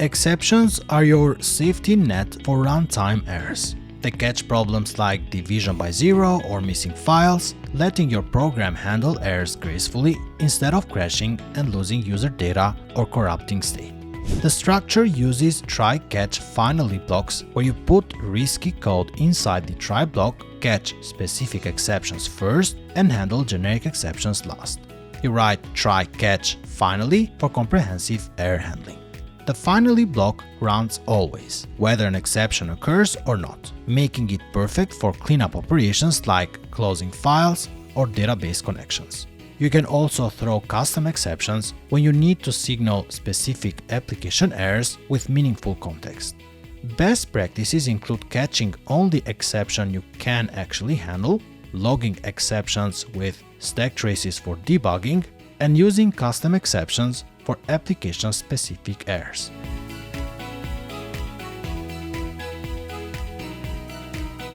Exceptions are your safety net for runtime errors. They catch problems like division by zero or missing files, letting your program handle errors gracefully instead of crashing and losing user data or corrupting state. The structure uses try-catch-finally blocks where you put risky code inside the try block, catch specific exceptions first, and handle generic exceptions last. You write try-catch-finally for comprehensive error handling. The finally block runs always, whether an exception occurs or not, making it perfect for cleanup operations like closing files or database connections. You can also throw custom exceptions when you need to signal specific application errors with meaningful context. Best practices include catching only exception you can actually handle, logging exceptions with stack traces for debugging, and using custom exceptions for application-specific errors.